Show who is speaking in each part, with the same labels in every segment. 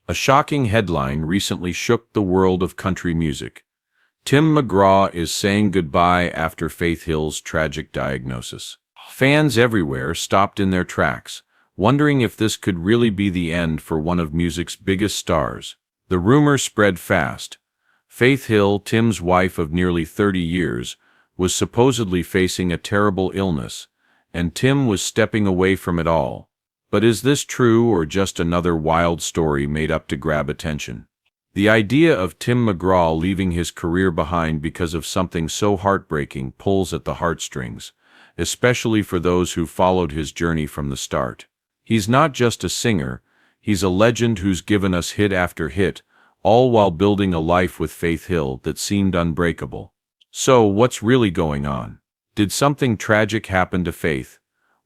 Speaker 1: A shocking headline recently shook the world of country music. Tim McGraw is saying goodbye after Faith Hill's tragic diagnosis. Fans everywhere stopped in their tracks, wondering if this could really be the end for one of music's biggest stars. The rumor spread fast. Faith Hill, Tim's wife of nearly 30 years, was supposedly facing a terrible illness, and Tim was stepping away from it all. But is this true or just another wild story made up to grab attention? The idea of Tim McGraw leaving his career behind because of something so heartbreaking pulls at the heartstrings, especially for those who followed his journey from the start. He's not just a singer, he's a legend who's given us hit after hit, all while building a life with Faith Hill that seemed unbreakable. So, what's really going on? Did something tragic happen to Faith?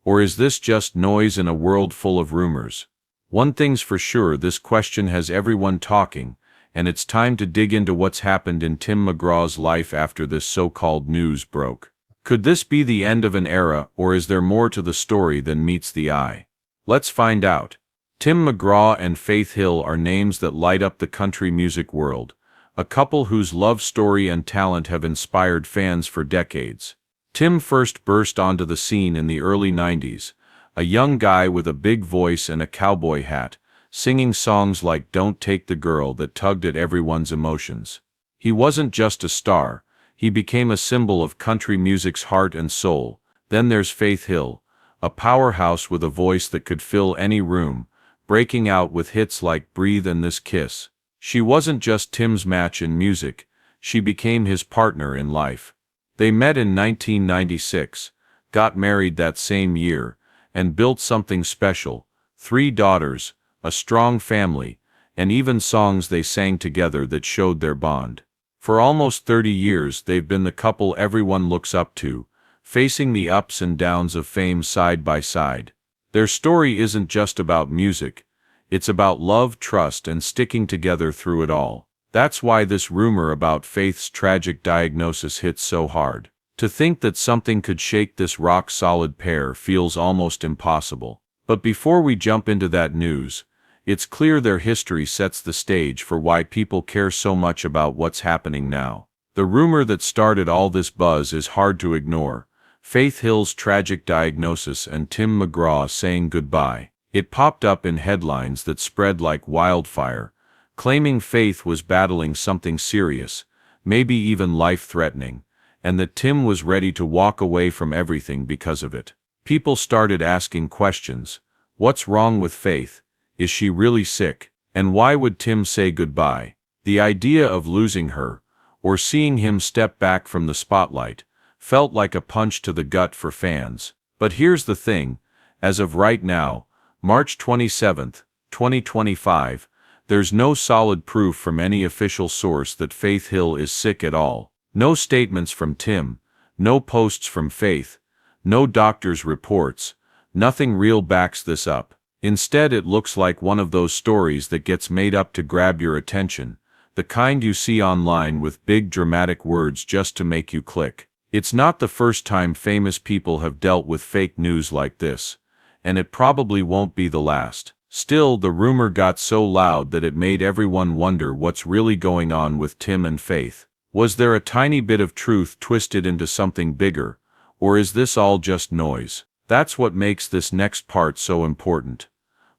Speaker 1: Or is this just noise in a world full of rumors? One thing's for sure, this question has everyone talking, and it's time to dig into what's happened in Tim McGraw's life after this so-called news broke. Could this be the end of an era, or is there more to the story than meets the eye? Let's find out. Tim McGraw and Faith Hill are names that light up the country music world, a couple whose love story and talent have inspired fans for decades. Tim first burst onto the scene in the early 90s, a young guy with a big voice and a cowboy hat, singing songs like "Don't Take the Girl" that tugged at everyone's emotions. He wasn't just a star, he became a symbol of country music's heart and soul. Then there's Faith Hill, a powerhouse with a voice that could fill any room, breaking out with hits like "Breathe" and "This Kiss." She wasn't just Tim's match in music, she became his partner in life. They met in 1996, got married that same year, and built something special: 3 daughters, a strong family, and even songs they sang together that showed their bond. For almost 30 years they've been the couple everyone looks up to, facing the ups and downs of fame side by side. Their story isn't just about music, it's about love, trust, and sticking together through it all. That's why this rumor about Faith's tragic diagnosis hits so hard. To think that something could shake this rock-solid pair feels almost impossible. But before we jump into that news, it's clear their history sets the stage for why people care so much about what's happening now. The rumor that started all this buzz is hard to ignore: Faith Hill's tragic diagnosis and Tim McGraw saying goodbye. It popped up in headlines that spread like wildfire, claiming Faith was battling something serious, maybe even life-threatening, and that Tim was ready to walk away from everything because of it. People started asking questions. What's wrong with Faith? Is she really sick? And why would Tim say goodbye? The idea of losing her, or seeing him step back from the spotlight, felt like a punch to the gut for fans. But here's the thing: as of right now, March 27, 2025, there's no solid proof from any official source that Faith Hill is sick at all. No statements from Tim, no posts from Faith, no doctor's reports, nothing real backs this up. Instead, it looks like one of those stories that gets made up to grab your attention, the kind you see online with big dramatic words just to make you click. It's not the first time famous people have dealt with fake news like this, and it probably won't be the last. Still, the rumor got so loud that it made everyone wonder what's really going on with Tim and Faith. Was there a tiny bit of truth twisted into something bigger, or is this all just noise? That's what makes this next part so important.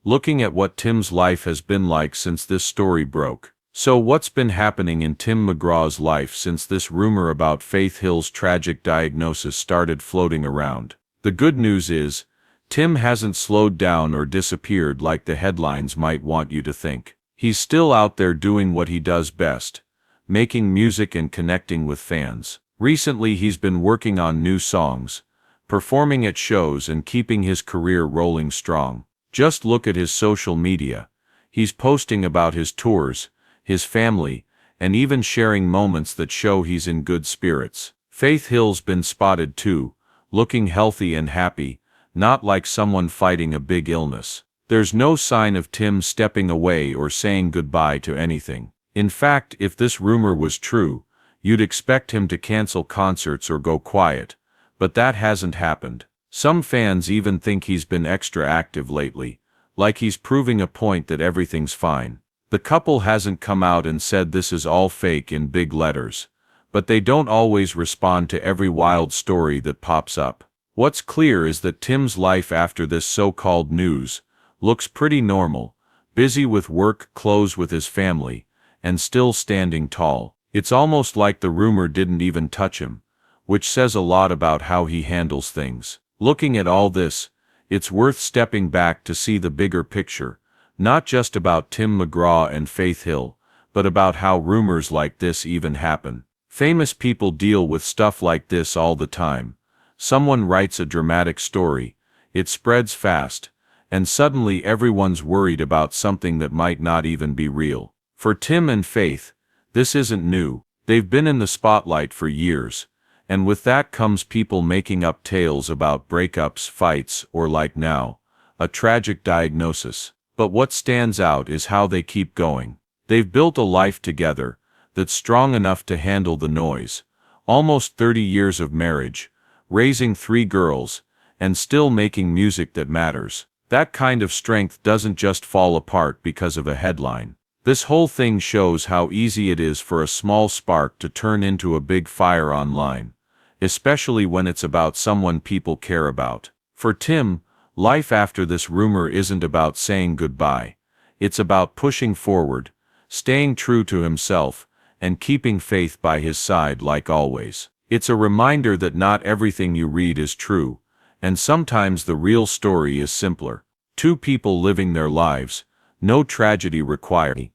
Speaker 1: Looking at what Tim's life has been like since this story broke. So what's been happening in Tim McGraw's life since this rumor about Faith Hill's tragic diagnosis started floating around? The good news is, Tim hasn't slowed down or disappeared like the headlines might want you to think. He's still out there doing what he does best: making music and connecting with fans. Recently he's been working on new songs, performing at shows, and keeping his career rolling strong. Just look at his social media. He's posting about his tours, his family, and even sharing moments that show he's in good spirits. Faith Hill's been spotted too, looking healthy and happy, not like someone fighting a big illness. There's no sign of Tim stepping away or saying goodbye to anything. In fact, if this rumor was true, you'd expect him to cancel concerts or go quiet, but that hasn't happened. Some fans even think he's been extra active lately, like he's proving a point that everything's fine. The couple hasn't come out and said this is all fake in big letters, but they don't always respond to every wild story that pops up. What's clear is that Tim's life after this so-called news looks pretty normal, busy with work, close with his family, and still standing tall. It's almost like the rumor didn't even touch him, which says a lot about how he handles things. Looking at all this, it's worth stepping back to see the bigger picture, not just about Tim McGraw and Faith Hill, but about how rumors like this even happen. Famous people deal with stuff like this all the time. Someone writes a dramatic story, it spreads fast, and suddenly everyone's worried about something that might not even be real. For Tim and Faith, this isn't new. They've been in the spotlight for years, and with that comes people making up tales about breakups, fights, or like now, a tragic diagnosis. But what stands out is how they keep going. They've built a life together that's strong enough to handle the noise. Almost 30 years of marriage, raising 3 girls, and still making music that matters. That kind of strength doesn't just fall apart because of a headline. This whole thing shows how easy it is for a small spark to turn into a big fire online, especially when it's about someone people care about. For Tim, life after this rumor isn't about saying goodbye. It's about pushing forward, staying true to himself, and keeping Faith by his side like always. It's a reminder that not everything you read is true, and sometimes the real story is simpler. 2 people living their lives, no tragedy required.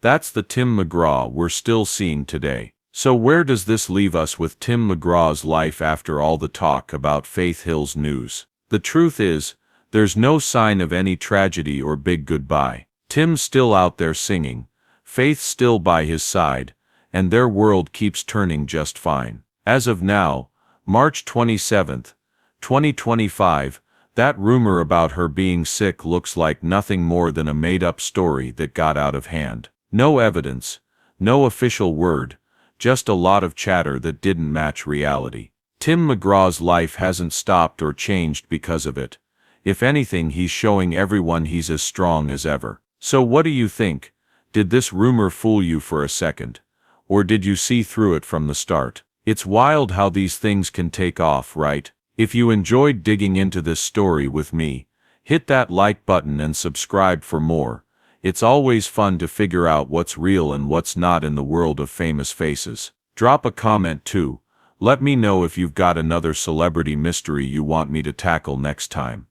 Speaker 1: That's the Tim McGraw we're still seeing today. So where does this leave us with Tim McGraw's life after all the talk about Faith Hill's news? The truth is, there's no sign of any tragedy or big goodbye. Tim's still out there singing, Faith's still by his side, and their world keeps turning just fine. As of now, March 27, 2025, that rumor about her being sick looks like nothing more than a made-up story that got out of hand. No evidence, no official word, just a lot of chatter that didn't match reality. Tim McGraw's life hasn't stopped or changed because of it. If anything, he's showing everyone he's as strong as ever. So what do you think? Did this rumor fool you for a second? Or did you see through it from the start? It's wild how these things can take off, right? If you enjoyed digging into this story with me, hit that like button and subscribe for more. It's always fun to figure out what's real and what's not in the world of famous faces. Drop a comment too. Let me know if you've got another celebrity mystery you want me to tackle next time.